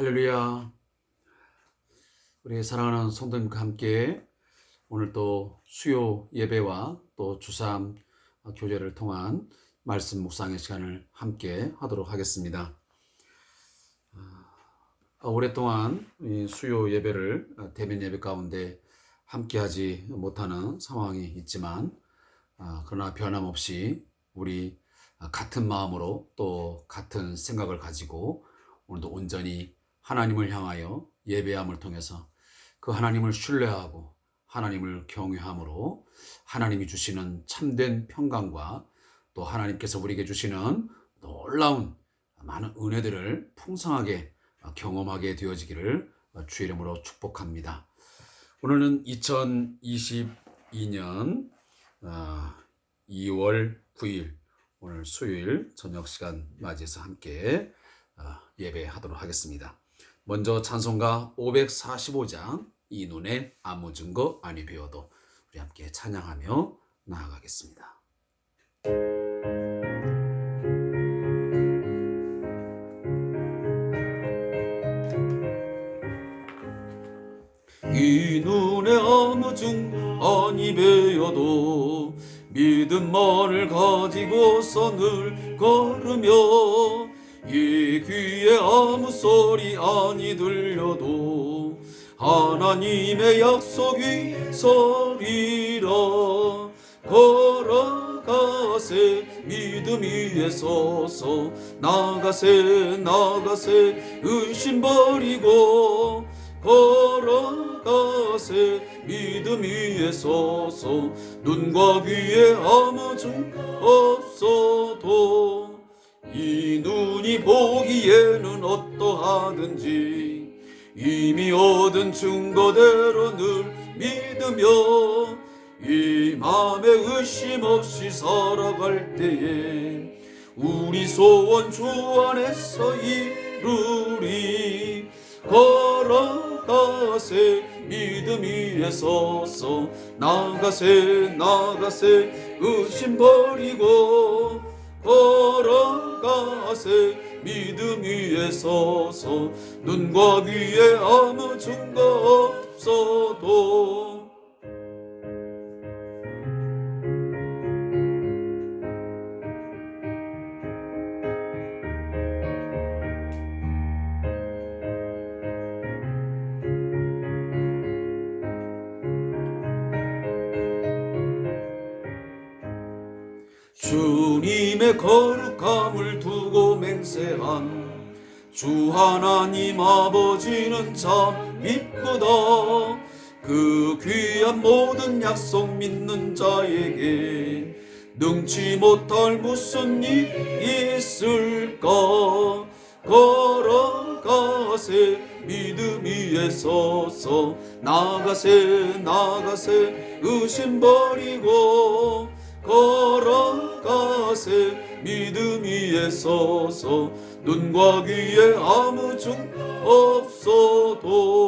할렐루야. 우리 사랑하는 성도님과 함께 오늘 또 수요 예배와 또 주삼 교제를 통한 말씀 묵상의 시간을 함께 하도록 하겠습니다. 오랫동안 이 수요 예배를 대면 예배 가운데 함께 하지 못하는 상황이 있지만 그러나 변함없이 우리 같은 마음으로 또 같은 생각을 가지고 오늘도 온전히 하나님을 향하여 예배함을 통해서 그 하나님을 신뢰하고 하나님을 경외함으로 하나님이 주시는 참된 평강과 또 하나님께서 우리에게 주시는 놀라운 많은 은혜들을 풍성하게 경험하게 되어지기를 주의 이름으로 축복합니다. 오늘은 2022년 2월 9일 오늘 수요일 저녁 시간 맞이해서 함께 예배하도록 하겠습니다. 먼저 찬송가 545장 이 눈에 아무 증거 아니 되어도 우리 함께 찬양하며 나아가겠습니다. 이 눈에 아무 증거 아니 되어도 믿음만을 가지고서 늘 걸으며 이 귀에 아무 소리 아니 들려도 하나님의 약속이 서리라. 걸어가세 믿음 위에 서서 나가세 의심 버리고 걸어가세 믿음 위에 서서 눈과 귀에 아무 증거 없어도 이 눈이 보기에는 어떠하든지 이미 얻은 증거대로 늘 믿으며 이 맘에 의심 없이 살아갈 때에 우리 소원 주 안에서 이루리. 걸어가세 믿음 위에 서서 나가세 의심 버리고 걸어가세 믿음 위에 서서 눈과 귀에 아무 증거 없어도 주님의 거룩함을 두고 맹세한 주 하나님 아버지는 참 미쁘다. 그 귀한 모든 약속 믿는 자에게 능치 못할 무슨 일이 있을까. 걸어가세 믿음 위에 서서 나가세 의심 버리고 걸어가세 믿음 위에 서서 눈과 귀에 아무 증거 없어도.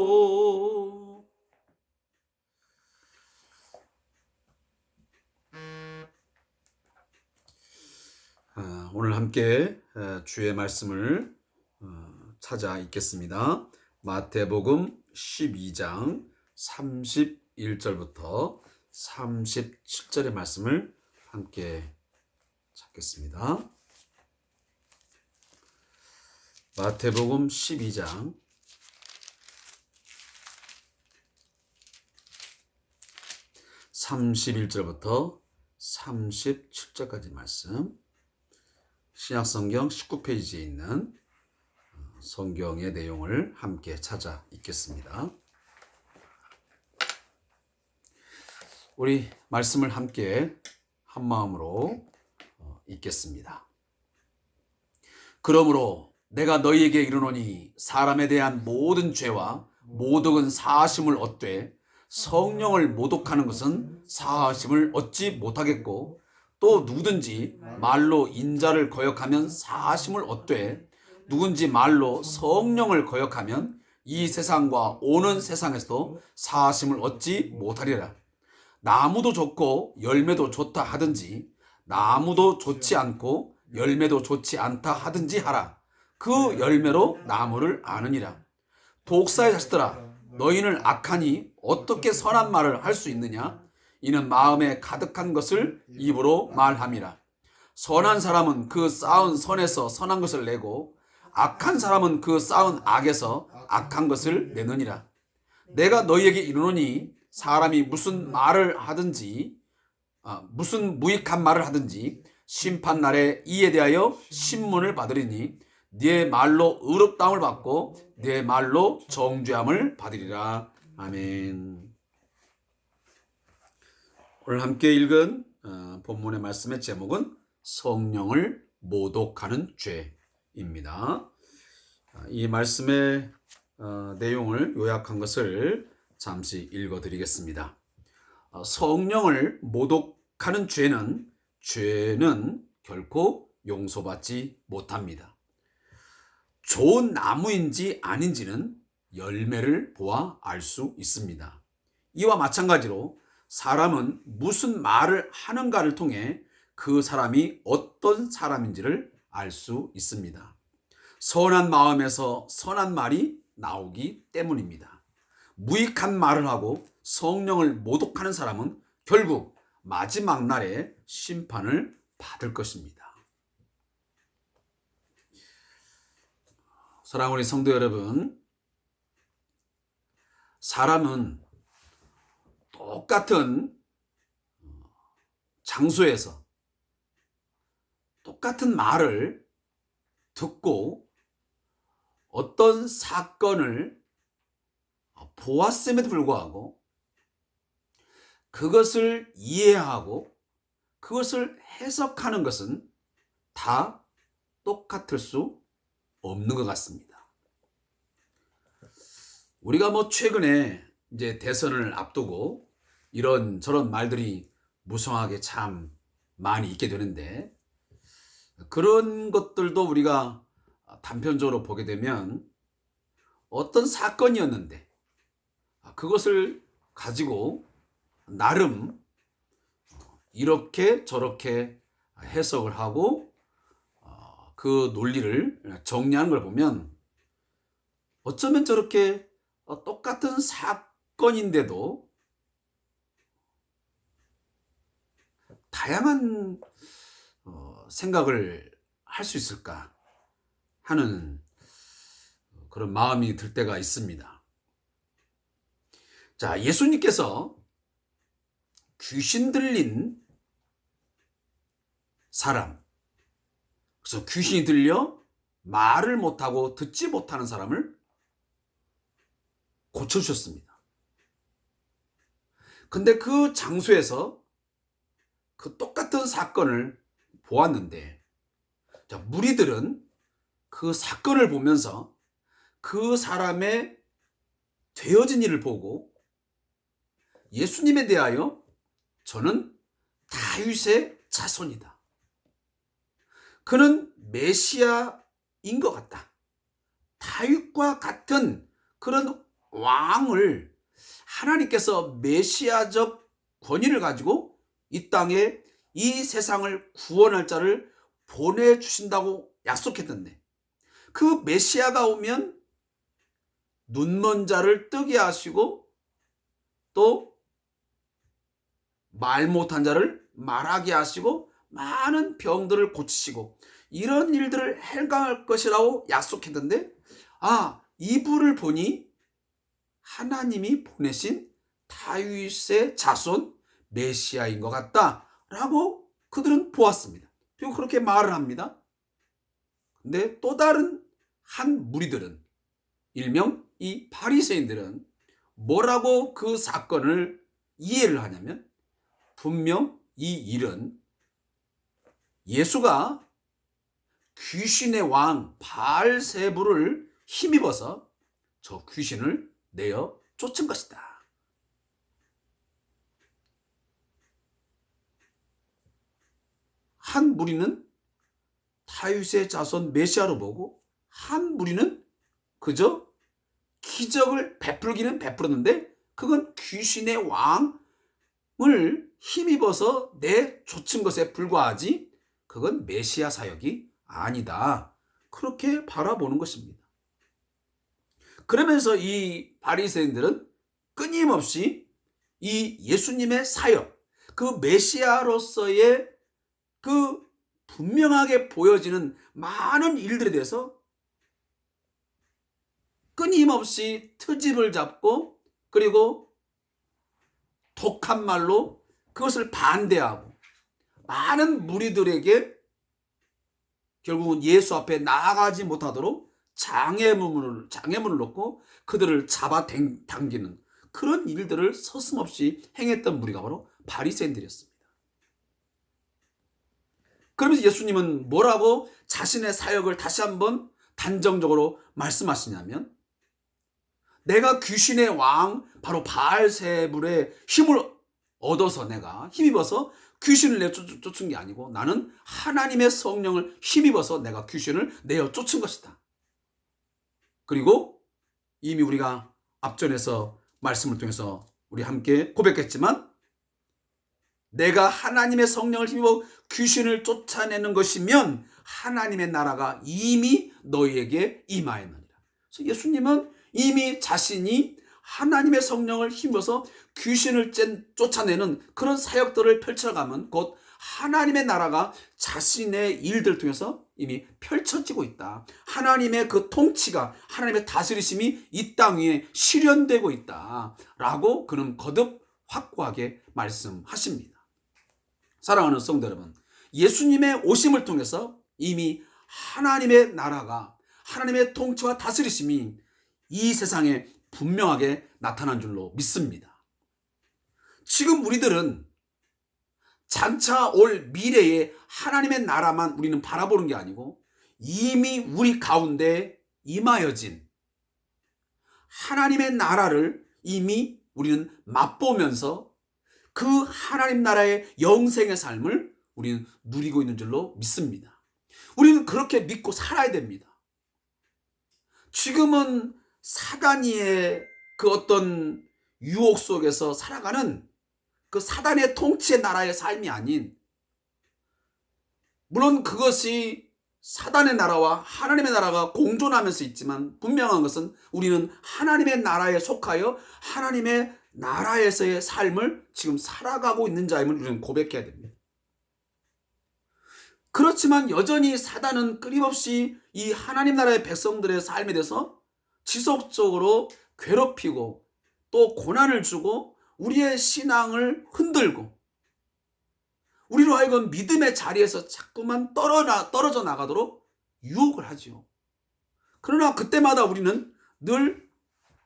오늘 함께 주의 말씀을 찾아 읽겠습니다. 마태복음 12장 31절부터 37절의 말씀을 함께 찾겠습니다. 마태복음 12장 31절부터 37절까지 말씀, 신약성경 19페이지에 있는 성경의 내용을 함께 찾아 읽겠습니다. 우리 말씀을 함께 한 마음으로 읽겠습니다. 그러므로 내가 너희에게 이르노니 사람에 대한 모든 죄와 모독은 사하심을 얻되 성령을 모독하는 것은 사하심을 얻지 못하겠고 또 누구든지 말로 인자를 거역하면 사하심을 얻되 누군지 말로 성령을 거역하면 이 세상과 오는 세상에서도 사하심을 얻지 못하리라. 나무도 좋고 열매도 좋다 하든지 나무도 좋지 않고 열매도 좋지 않다 하든지 하라. 그 열매로 나무를 아느니라. 독사의 자식들아, 너희는 악하니 어떻게 선한 말을 할 수 있느냐? 이는 마음에 가득한 것을 입으로 말함이라. 선한 사람은 그 쌓은 선에서 선한 것을 내고 악한 사람은 그 쌓은 악에서 악한 것을 내느니라. 내가 너희에게 이르노니 사람이 무슨 말을 하든지 무슨 무익한 말을 하든지 심판날에 이에 대하여 신문을 받으리니 네 말로 의롭다함을 받고 네 말로 정죄함을 받으리라. 아멘. 오늘 함께 읽은 본문의 말씀의 제목은 성령을 모독하는 죄입니다. 이 말씀의 내용을 요약한 것을 잠시 읽어드리겠습니다. 성령을 모독하는 죄는 결코 용서받지 못합니다. 좋은 나무인지 아닌지는 열매를 보아 알 수 있습니다. 이와 마찬가지로 사람은 무슨 말을 하는가를 통해 그 사람이 어떤 사람인지를 알 수 있습니다. 선한 마음에서 선한 말이 나오기 때문입니다. 무익한 말을 하고 성령을 모독하는 사람은 결국 마지막 날에 심판을 받을 것입니다. 사랑하는 우리 성도 여러분, 사람은 똑같은 장소에서 똑같은 말을 듣고 어떤 사건을 보았음에도 불구하고 그것을 이해하고 그것을 해석하는 것은 다 똑같을 수 없는 것 같습니다. 우리가 최근에 이제 대선을 앞두고 이런 저런 말들이 무성하게 참 많이 있게 되는데, 그런 것들도 우리가 단편적으로 보게 되면 어떤 사건이었는데 그것을 가지고 나름 이렇게 저렇게 해석을 하고 그 논리를 정리하는 걸 보면 어쩌면 저렇게 똑같은 사건인데도 다양한 생각을 할 수 있을까 하는 그런 마음이 들 때가 있습니다. 자, 예수님께서 귀신 들린 사람, 그래서 귀신이 들려 말을 못하고 듣지 못하는 사람을 고쳐주셨습니다. 근데 그 장소에서 그 똑같은 사건을 보았는데, 자, 무리들은 그 사건을 보면서 그 사람의 되어진 일을 보고 예수님에 대하여 저는 다윗의 자손이다, 그는 메시아인 것 같다, 다윗과 같은 그런 왕을 하나님께서 메시아적 권위를 가지고 이 땅에 이 세상을 구원할 자를 보내주신다고 약속했던데, 그 메시아가 오면 눈먼 자를 뜨게 하시고 또 말 못한 자를 말하게 하시고 많은 병들을 고치시고 이런 일들을 행할 것이라고 약속했는데, 이분을 보니 하나님이 보내신 다윗의 자손 메시아인 것 같다라고 그들은 보았습니다. 그리고 그렇게 말을 합니다. 근데 또 다른 한 무리들은, 일명 이 바리새인들은 뭐라고 그 사건을 이해를 하냐면, 분명 이 일은 예수가 귀신의 왕 바알세불을 힘입어서 저 귀신을 내어 쫓은 것이다. 한 무리는 다윗의 자손 메시아로 보고 한 무리는 그저 기적을 베풀기는 베풀었는데 그건 귀신의 왕을 힘입어서 내쫓은 것에 불과하지 그건 메시아 사역이 아니다. 그렇게 바라보는 것입니다. 그러면서 이 바리새인들은 끊임없이 이 예수님의 사역, 그 메시아로서의 그 분명하게 보여지는 많은 일들에 대해서 끊임없이 트집을 잡고, 그리고 독한 말로 그것을 반대하고, 많은 무리들에게 결국은 예수 앞에 나아가지 못하도록 장애물을 놓고 그들을 잡아당기는 그런 일들을 서슴없이 행했던 무리가 바로 바리새인들이었습니다. 그러면서 예수님은 뭐라고 자신의 사역을 다시 한번 단정적으로 말씀하시냐면, 내가 귀신의 왕 바로 바알세불의 힘을 얻어서 내가 힘입어서 귀신을 내쫓은 게 아니고, 나는 하나님의 성령을 힘입어서 내가 귀신을 내어 쫓은 것이다. 그리고 이미 우리가 앞전에서 말씀을 통해서 우리 함께 고백했지만, 내가 하나님의 성령을 힘입어 귀신을 쫓아내는 것이면 하나님의 나라가 이미 너희에게 임하였느니라. 그래서 예수님은 이미 자신이 하나님의 성령을 힘입어서 귀신을 쫓아내는 그런 사역들을 펼쳐가면 곧 하나님의 나라가 자신의 일들을 통해서 이미 펼쳐지고 있다. 하나님의 그 통치가, 하나님의 다스리심이 이 땅 위에 실현되고 있다 라고 그는 거듭 확고하게 말씀하십니다. 사랑하는 성도 여러분, 예수님의 오심을 통해서 이미 하나님의 나라가, 하나님의 통치와 다스리심이 이 세상에 분명하게 나타난 줄로 믿습니다. 지금 우리들은 장차 올 미래의 하나님의 나라만 우리는 바라보는 게 아니고, 이미 우리 가운데 임하여진 하나님의 나라를 이미 우리는 맛보면서 그 하나님 나라의 영생의 삶을 우리는 누리고 있는 줄로 믿습니다. 우리는 그렇게 믿고 살아야 됩니다. 지금은 사단의 그 어떤 유혹 속에서 살아가는 그 사단의 통치의 나라의 삶이 아닌, 물론 그것이 사단의 나라와 하나님의 나라가 공존하면서 있지만, 분명한 것은 우리는 하나님의 나라에 속하여 하나님의 나라에서의 삶을 지금 살아가고 있는 자임을 우리는 고백해야 됩니다. 그렇지만 여전히 사단은 끊임없이 이 하나님 나라의 백성들의 삶에 대해서 지속적으로 괴롭히고 또 고난을 주고 우리의 신앙을 흔들고 우리로 하여금 믿음의 자리에서 자꾸만 떨어져 나가도록 유혹을 하죠. 그러나 그때마다 우리는 늘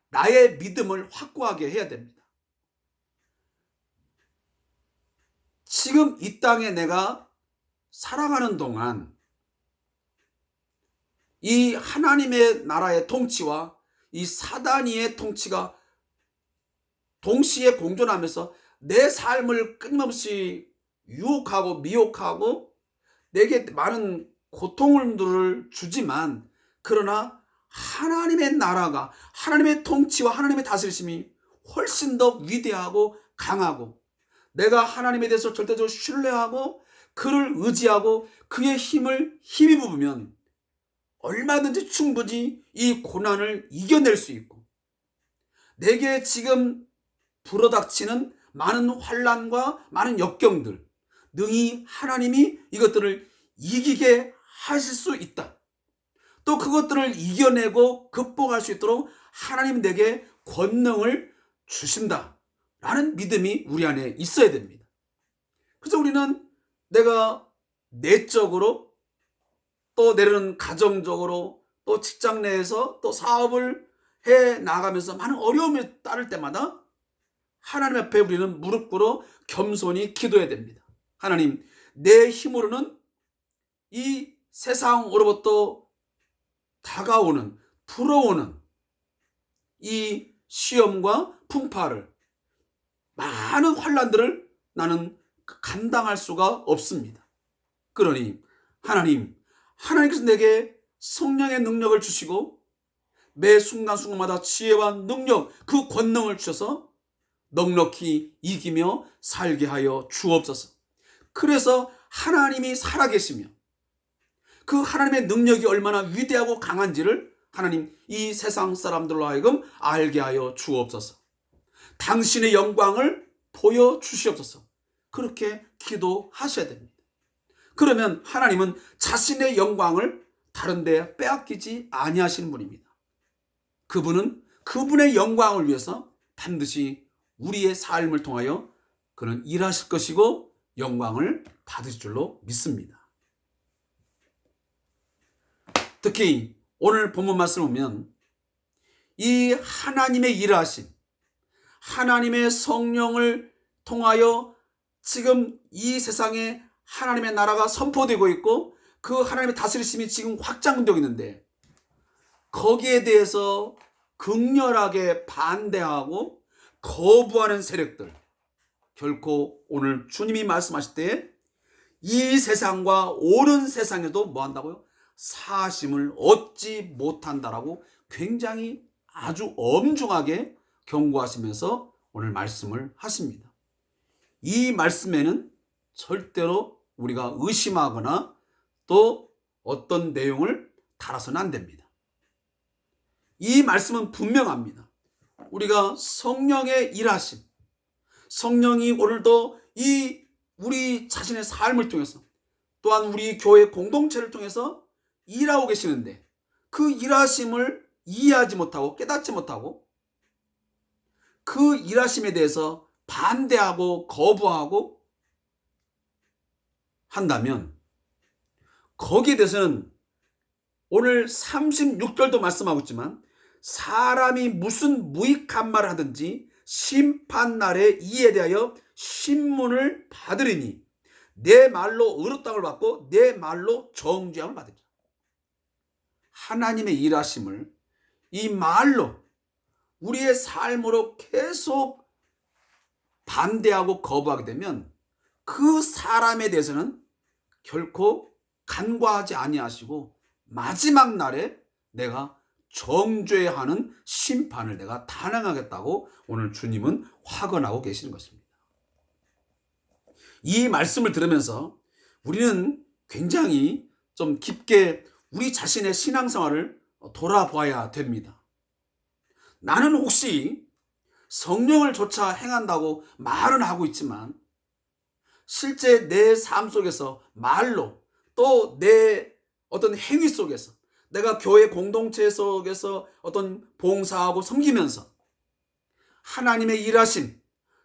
나의 믿음을 확고하게 해야 됩니다. 지금 이 땅에 내가 살아가는 동안 이 하나님의 나라의 통치와 이 사단의 통치가 동시에 공존하면서 내 삶을 끊임없이 유혹하고 미혹하고 내게 많은 고통을 주지만, 그러나 하나님의 나라가, 하나님의 통치와 하나님의 다스리심이 훨씬 더 위대하고 강하고, 내가 하나님에 대해서 절대적으로 신뢰하고 그를 의지하고 그의 힘을 힘입으면 얼마든지 충분히 이 고난을 이겨낼 수 있고, 내게 지금 불어닥치는 많은 환난과 많은 역경들 능히 하나님이 이것들을 이기게 하실 수 있다. 또 그것들을 이겨내고 극복할 수 있도록 하나님 내게 권능을 주신다 라는 믿음이 우리 안에 있어야 됩니다. 그래서 우리는 내가 내적으로 또 내려는 가정적으로 또 직장 내에서 또 사업을 해 나가면서 많은 어려움에 따를 때마다 하나님 앞에 우리는 무릎 꿇어 겸손히 기도해야 됩니다. 하나님, 내 힘으로는 이 세상으로부터 다가오는, 불어오는 이 시험과 풍파를, 많은 환난들을 나는 감당할 수가 없습니다. 그러니 하나님께서 내게 성령의 능력을 주시고 매 순간순간마다 지혜와 능력, 그 권능을 주셔서 넉넉히 이기며 살게 하여 주옵소서. 그래서 하나님이 살아계시며 그 하나님의 능력이 얼마나 위대하고 강한지를 하나님 이 세상 사람들로 하여금 알게 하여 주옵소서. 당신의 영광을 보여주시옵소서. 그렇게 기도하셔야 됩니다. 그러면 하나님은 자신의 영광을 다른 데 빼앗기지 아니하시는 분입니다. 그분은 그분의 영광을 위해서 반드시 우리의 삶을 통하여 그는 일하실 것이고 영광을 받으실 줄로 믿습니다. 특히 오늘 본문 말씀을 보면 이 하나님의 일하심, 하나님의 성령을 통하여 지금 이 세상에 하나님의 나라가 선포되고 있고 그 하나님의 다스리심이 지금 확장되고 있는데 거기에 대해서 극렬하게 반대하고 거부하는 세력들, 결코 오늘 주님이 말씀하실 때 이 세상과 옳은 세상에도 뭐 한다고요? 사심을 얻지 못한다라고 굉장히 아주 엄중하게 경고하시면서 오늘 말씀을 하십니다. 이 말씀에는 절대로 우리가 의심하거나 또 어떤 내용을 달아서는 안 됩니다. 이 말씀은 분명합니다. 우리가 성령의 일하심, 성령이 오늘도 이 우리 자신의 삶을 통해서 또한 우리 교회 공동체를 통해서 일하고 계시는데 그 일하심을 이해하지 못하고 깨닫지 못하고 그 일하심에 대해서 반대하고 거부하고 한다면 거기에 대해서는 오늘 36절도 말씀하고 있지만 사람이 무슨 무익한 말을 하든지 심판날에 이에 대하여 신문을 받으리니 내 말로 의롭다함을 받고 내 말로 정죄함을 받으리라. 하나님의 일하심을 이 말로 우리의 삶으로 계속 반대하고 거부하게 되면 그 사람에 대해서는 결코 간과하지 아니하시고 마지막 날에 내가 정죄하는 심판을 내가 단행하겠다고 오늘 주님은 확언하고 계시는 것입니다. 이 말씀을 들으면서 우리는 굉장히 좀 깊게 우리 자신의 신앙생활을 돌아봐야 됩니다. 나는 혹시 성령을 조차 행한다고 말은 하고 있지만 실제 내 삶 속에서 말로 또 내 어떤 행위 속에서 내가 교회 공동체 속에서 어떤 봉사하고 섬기면서 하나님의 일하심,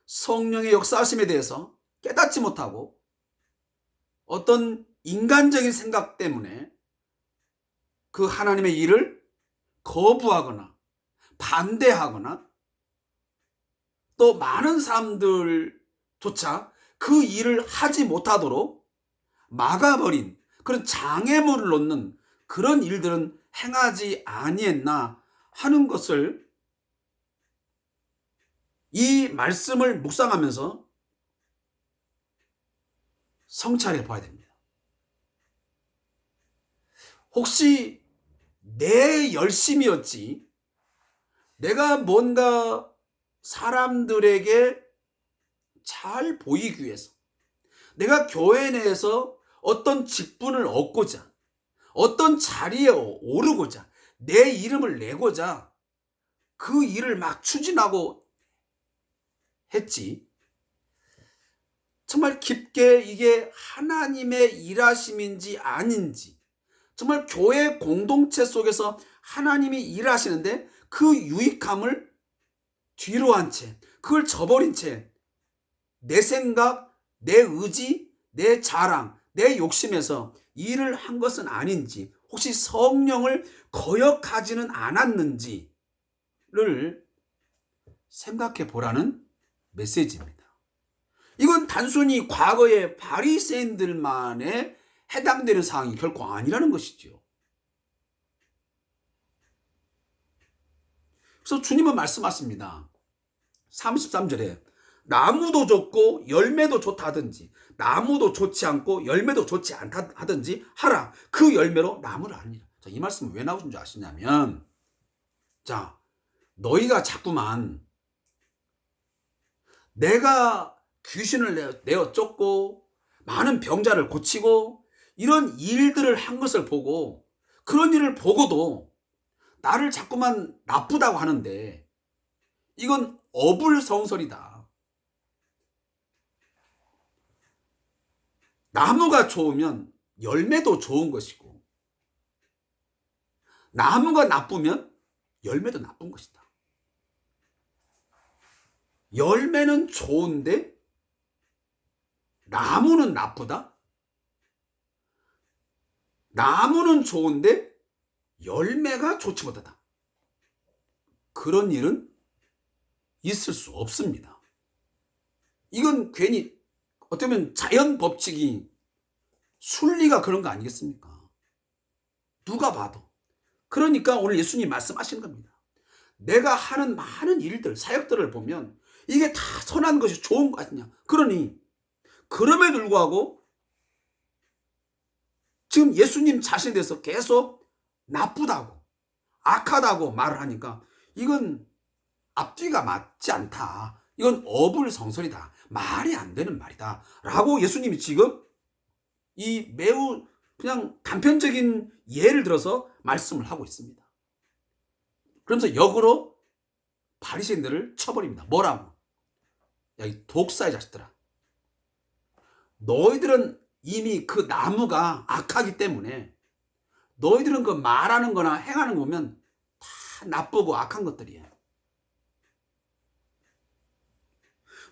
성령의 역사하심에 대해서 깨닫지 못하고 어떤 인간적인 생각 때문에 그 하나님의 일을 거부하거나 반대하거나 또 많은 사람들조차 그 일을 하지 못하도록 막아버린 그런 장애물을 놓는 그런 일들은 행하지 아니했나 하는 것을 이 말씀을 묵상하면서 성찰해 봐야 됩니다. 혹시 내 열심이었지 내가 뭔가 사람들에게 잘 보이기 위해서 내가 교회 내에서 어떤 직분을 얻고자 어떤 자리에 오르고자 내 이름을 내고자 그 일을 막 추진하고 했지 정말 깊게 이게 하나님의 일하심인지 아닌지 정말 교회 공동체 속에서 하나님이 일하시는데 그 유익함을 뒤로 한 채 그걸 저버린 채 내 생각, 내 의지, 내 자랑, 내 욕심에서 일을 한 것은 아닌지 혹시 성령을 거역하지는 않았는지를 생각해 보라는 메시지입니다. 이건 단순히 과거의 바리새인들만에 해당되는 사항이 결코 아니라는 것이죠. 그래서 주님은 말씀하십니다. 33절에 나무도 좋고 열매도 좋다 하든지 나무도 좋지 않고 열매도 좋지 않다 하든지 하라. 그 열매로 나무를 아니라. 자, 이 말씀은 왜 나오신 줄 아시냐면 자, 너희가 자꾸만 내가 귀신을 내어 쫓고 많은 병자를 고치고 이런 일들을 한 것을 보고 그런 일을 보고도 나를 자꾸만 나쁘다고 하는데 이건 어불성설이다. 나무가 좋으면 열매도 좋은 것이고 나무가 나쁘면 열매도 나쁜 것이다. 열매는 좋은데 나무는 나쁘다? 나무는 좋은데 열매가 좋지 못하다. 그런 일은 있을 수 없습니다. 이건 괜히 어떻게 보면 자연 법칙이 순리가 그런 거 아니겠습니까? 누가 봐도. 그러니까 오늘 예수님 말씀하시는 겁니다. 내가 하는 많은 일들, 사역들을 보면 이게 다 선한 것이 좋은 거 아니냐. 그러니 그럼에도 불구하고 지금 예수님 자신에 대해서 계속 나쁘다고 악하다고 말을 하니까 이건 앞뒤가 맞지 않다. 이건 어불성설이다. 말이 안 되는 말이다. 라고 예수님이 지금 이 매우 그냥 단편적인 예를 들어서 말씀을 하고 있습니다. 그러면서 역으로 바리새인들을 쳐버립니다. 뭐라고? 야, 이 독사의 자식들아. 너희들은 이미 그 나무가 악하기 때문에 너희들은 그 말하는 거나 행하는 거 보면 다 나쁘고 악한 것들이에요.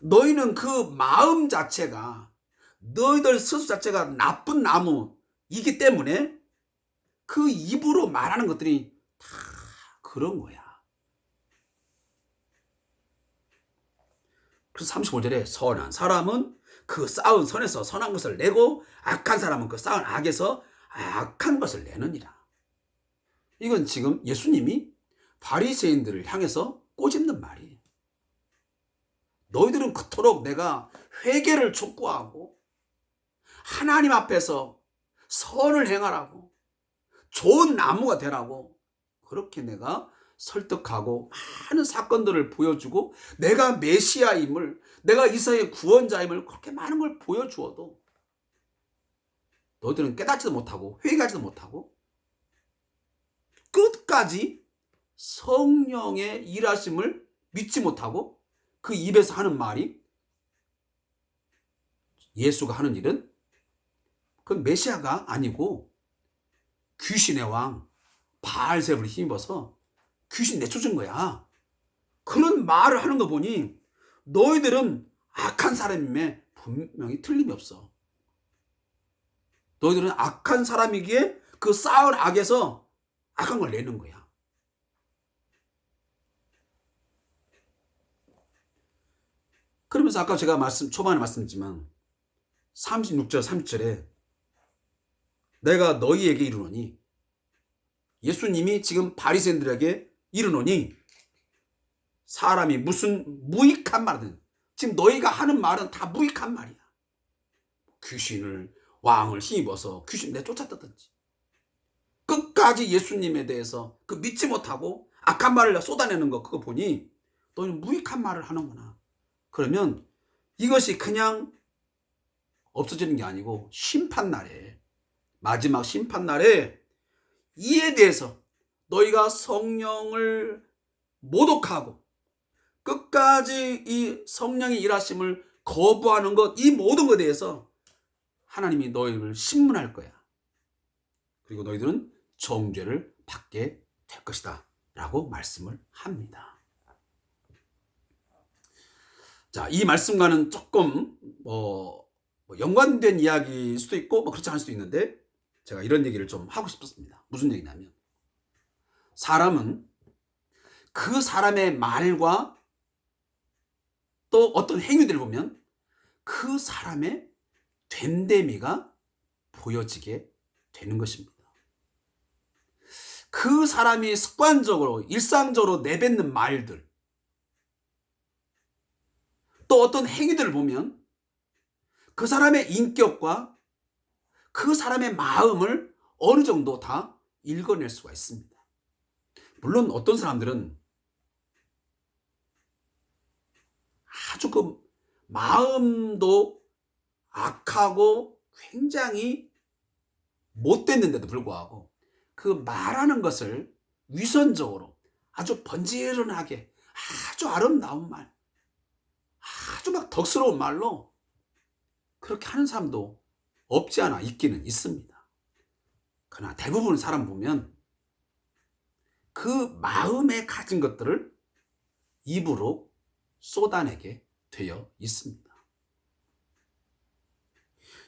너희는 그 마음 자체가 너희들 스스로 자체가 나쁜 나무이기 때문에 그 입으로 말하는 것들이 다 그런 거야. 그래서 35절에 선한 사람은 그 쌓은 선에서 선한 것을 내고 악한 사람은 그 쌓은 악에서 악한 것을 내느니라. 이건 지금 예수님이 바리새인들을 향해서 꼬집는 말이에요. 너희들은 그토록 내가 회개를 촉구하고 하나님 앞에서 선을 행하라고 좋은 나무가 되라고 그렇게 내가 설득하고 많은 사건들을 보여주고 내가 메시아임을 내가 이스라엘의 구원자임을 그렇게 많은 걸 보여주어도 너희들은 깨닫지도 못하고 회개하지도 못하고 끝까지 성령의 일하심을 믿지 못하고 그 입에서 하는 말이 예수가 하는 일은 그건 메시아가 아니고 귀신의 왕 바알세불을 힘입어서 귀신 내쫓은 거야. 그런 말을 하는 거 보니 너희들은 악한 사람임에 분명히 틀림이 없어. 너희들은 악한 사람이기에 그 쌓은 악에서 악한 걸 내는 거야. 그러면서 아까 제가 초반에 말씀드렸지만 36절 30절에 내가 너희에게 이르노니 예수님이 지금 바리새인들에게 이르노니 사람이 무슨 무익한 말이든 지금 너희가 하는 말은 다 무익한 말이야. 귀신을 왕을 힘입어서 귀신 내쫓았다든지 끝까지 예수님에 대해서 그 믿지 못하고 악한 말을 쏟아내는 거 그거 보니 너희는 무익한 말을 하는구나. 그러면 이것이 그냥 없어지는 게 아니고 심판날에 마지막 심판날에 이에 대해서 너희가 성령을 모독하고 끝까지 이 성령의 일하심을 거부하는 것 이 모든 것에 대해서 하나님이 너희를 심문할 거야. 그리고 너희들은 정죄를 받게 될 것이다 라고 말씀을 합니다. 자, 이 말씀과는 조금 연관된 이야기일 수도 있고 그렇지 않을 수도 있는데 제가 이런 얘기를 좀 하고 싶었습니다. 무슨 얘기냐면 사람은 그 사람의 말과 또 어떤 행위들을 보면 그 사람의 됨됨이가 보여지게 되는 것입니다. 그 사람이 습관적으로 일상적으로 내뱉는 말들 또 어떤 행위들을 보면 그 사람의 인격과 그 사람의 마음을 어느 정도 다 읽어낼 수가 있습니다. 물론 어떤 사람들은 아주 그 마음도 악하고 굉장히 못 됐는데도 불구하고 그 말하는 것을 위선적으로 아주 번지른하게 아주 아름다운 말, 아주 막 덕스러운 말로 그렇게 하는 사람도 없지 않아 있기는 있습니다. 그러나 대부분 사람 보면 그 마음에 가진 것들을 입으로 쏟아내게 되어 있습니다.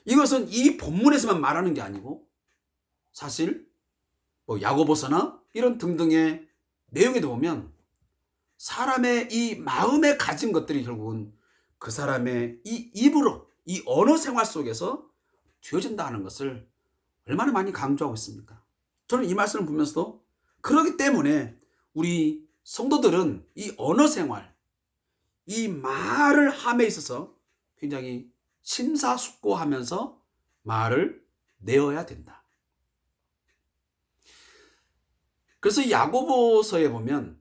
이것은 이 본문에서만 말하는 게 아니고 사실 야고보서나 이런 등등의 내용에도 보면 사람의 이 마음에 가진 것들이 결국은 그 사람의 이 입으로, 이 언어 생활 속에서 되어진다 하는 것을 얼마나 많이 강조하고 있습니까? 저는 이 말씀을 보면서도 그렇기 때문에 우리 성도들은 이 언어 생활, 이 말을 함에 있어서 굉장히 심사숙고하면서 말을 내어야 된다. 그래서 야고보서에 보면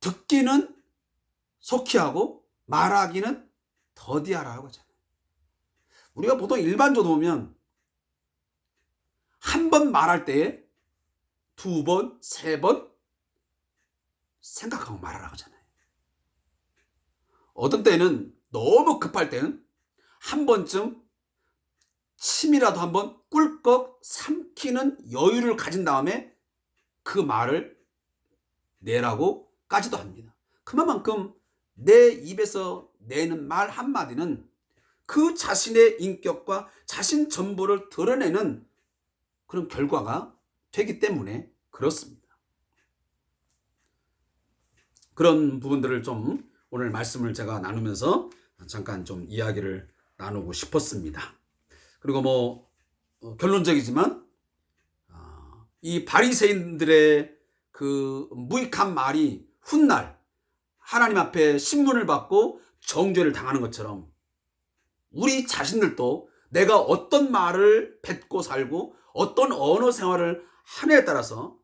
듣기는 속히 하고 말하기는 더디하라고 하잖아요. 우리가 보통 일반적으로 보면 한 번 말할 때에 두 번, 세 번 생각하고 말하라고 하잖아요. 어떤 때는 너무 급할 때는 한 번쯤 침이라도 한번 꿀꺽 삼키는 여유를 가진 다음에 그 말을 내라고까지도 합니다. 그만큼 내 입에서 내는 말 한마디는 그 자신의 인격과 자신 전부를 드러내는 그런 결과가 되기 때문에 그렇습니다. 그런 부분들을 좀 오늘 말씀을 제가 나누면서 잠깐 좀 이야기를 나누고 싶었습니다. 그리고 결론적이지만 이 바리새인들의 그 무익한 말이 훗날 하나님 앞에 신문을 받고 정죄를 당하는 것처럼 우리 자신들도 내가 어떤 말을 뱉고 살고 어떤 언어 생활을 하느냐에 따라서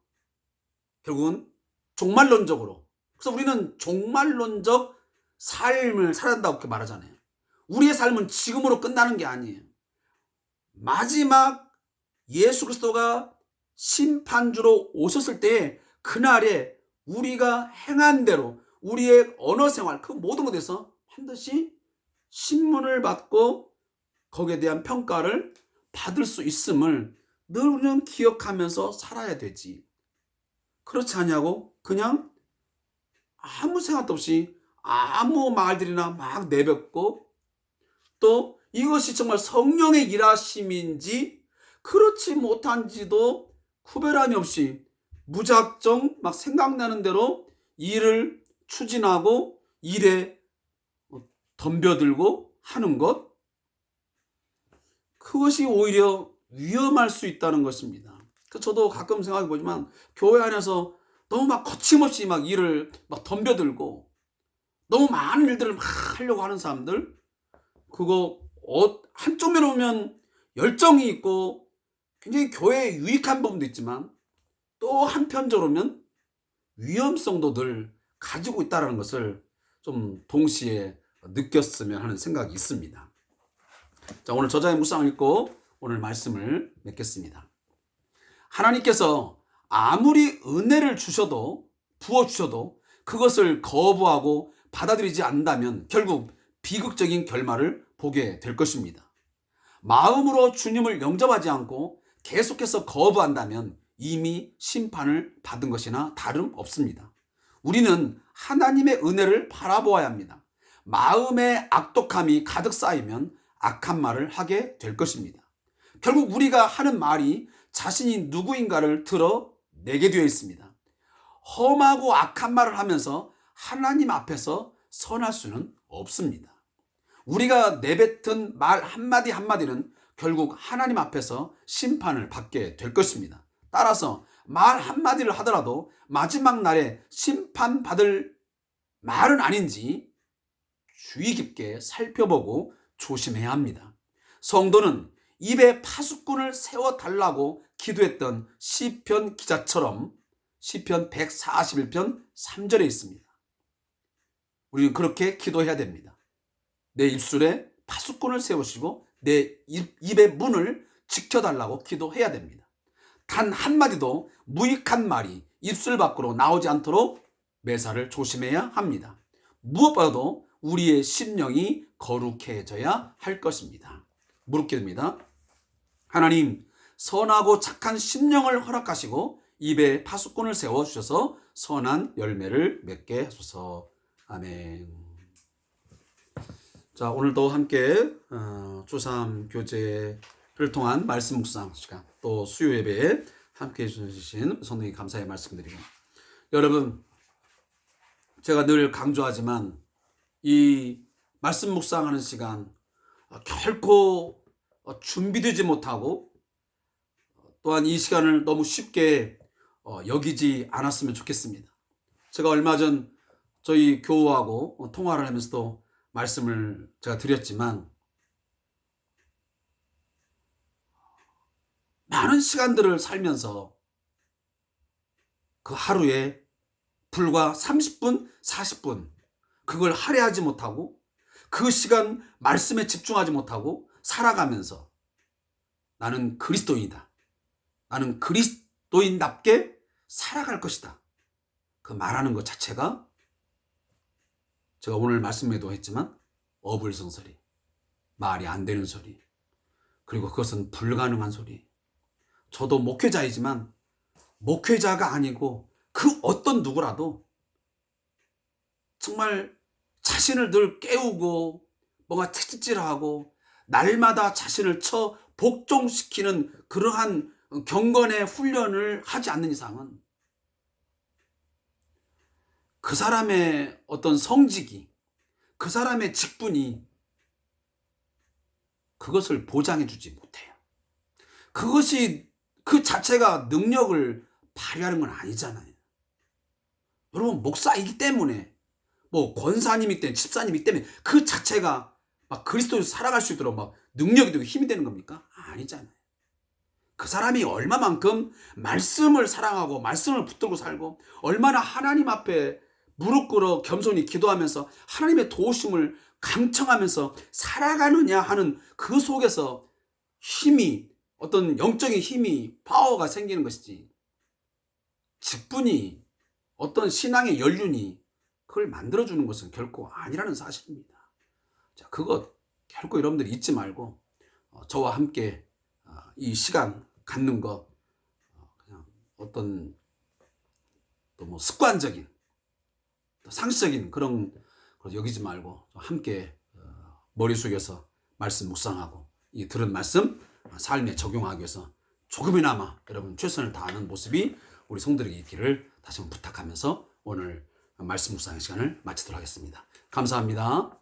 결국은 종말론적으로, 그래서 우리는 종말론적 삶을 살아간다고 그렇게 말하잖아요. 우리의 삶은 지금으로 끝나는 게 아니에요. 마지막 예수 그리스도가 심판주로 오셨을 때에 그날에 우리가 행한 대로 우리의 언어 생활 그 모든 것에서 반드시 신문을 받고 거기에 대한 평가를 받을 수 있음을 늘 우리는 기억하면서 살아야 되지. 그렇지 않냐고 그냥 아무 생각도 없이 아무 말들이나 막 내뱉고 또 이것이 정말 성령의 일하심인지 그렇지 못한지도 구별함이 없이 무작정 막 생각나는 대로 일을 추진하고 일에 덤벼들고 하는 것, 그것이 오히려 위험할 수 있다는 것입니다. 저도 가끔 생각해 보지만 교회 안에서 너무 막 거침없이 막 일을 막 덤벼들고 너무 많은 일들을 막 하려고 하는 사람들, 그거 한쪽 면에 보면 열정이 있고 굉장히 교회에 유익한 부분도 있지만 또 한편적으로는 위험성도 늘 가지고 있다는 것을 좀 동시에 느꼈으면 하는 생각이 있습니다. 자, 오늘 저자의 묵상을 읽고 오늘 말씀을 맺겠습니다. 하나님께서 아무리 은혜를 주셔도 부어주셔도 그것을 거부하고 받아들이지 않는다면 결국 비극적인 결말을 보게 될 것입니다. 마음으로 주님을 영접하지 않고 계속해서 거부한다면 이미 심판을 받은 것이나 다름없습니다. 우리는 하나님의 은혜를 바라보아야 합니다. 마음의 악독함이 가득 쌓이면 악한 말을 하게 될 것입니다. 결국 우리가 하는 말이 자신이 누구인가를 드러내게 되어 있습니다. 험하고 악한 말을 하면서 하나님 앞에서 선할 수는 없습니다. 우리가 내뱉은 말 한마디 한마디는 결국 하나님 앞에서 심판을 받게 될 것입니다. 따라서 말 한마디를 하더라도 마지막 날에 심판받을 말은 아닌지 주의 깊게 살펴보고 조심해야 합니다. 성도는 입에 파수꾼을 세워달라고 기도했던 시편 기자처럼 시편 141편 3절에 있습니다. 우리는 그렇게 기도해야 됩니다. 내 입술에 파수꾼을 세우시고 내 입의 문을 지켜달라고 기도해야 됩니다. 단 한마디도 무익한 말이 입술 밖으로 나오지 않도록 매사를 조심해야 합니다. 무엇보다도 우리의 심령이 거룩해져야 할 것입니다. 묻겠습니다. 하나님, 선하고 착한 심령을 허락하시고 입에 파수꾼을 세워주셔서 선한 열매를 맺게 하소서. 아멘. 자, 오늘도 함께 주3 교제를 통한 말씀 묵상 시간, 또 수요 예배에 함께 해주신 성도님 감사의 말씀드리고, 여러분, 제가 늘 강조하지만 이 말씀 묵상하는 시간 결코 준비되지 못하고 또한 이 시간을 너무 쉽게 여기지 않았으면 좋겠습니다. 제가 얼마 전 저희 교우하고 통화를 하면서도 말씀을 제가 드렸지만, 많은 시간들을 살면서 그 하루에 불과 30분, 40분 그걸 할애하지 못하고 그 시간 말씀에 집중하지 못하고 살아가면서 나는 그리스도인이다, 나는 그리스도인답게 살아갈 것이다, 그 말하는 것 자체가 제가 오늘 말씀에도 했지만 어불성설이, 말이 안 되는 소리, 그리고 그것은 불가능한 소리. 저도 목회자이지만 목회자가 아니고 그 어떤 누구라도 정말 자신을 늘 깨우고 뭔가 채찍질하고 날마다 자신을 쳐 복종시키는 그러한 경건의 훈련을 하지 않는 이상은 그 사람의 어떤 성직이, 그 사람의 직분이 그것을 보장해 주지 못해요. 그것이 그 자체가 능력을 발휘하는 건 아니잖아요. 여러분, 목사이기 때문에, 뭐 권사님이기 때문에, 집사님이기 때문에 그 자체가 막 그리스도로 살아갈 수 있도록 막 능력이 되고 힘이 되는 겁니까? 아니잖아요. 그 사람이 얼마만큼 말씀을 사랑하고 말씀을 붙들고 살고 얼마나 하나님 앞에 무릎 꿇어 겸손히 기도하면서 하나님의 도우심을 강청하면서 살아가느냐 하는 그 속에서 힘이, 어떤 영적인 힘이, 파워가 생기는 것이지, 직분이, 어떤 신앙의 연륜이 그걸 만들어주는 것은 결코 아니라는 사실입니다. 자, 그거 결코 여러분들이 잊지 말고 저와 함께 이 시간 갖는 것, 그냥 어떤 또 뭐 습관적인, 또 상식적인 그런 걸 여기지 말고 함께 머리 숙여서 말씀 묵상하고 이 들은 말씀 삶에 적용하기 위해서 조금이나마 여러분 최선을 다하는 모습이 우리 성도들에게 있기를 다시 한번 부탁하면서 오늘 말씀 묵상의 시간을 마치도록 하겠습니다. 감사합니다.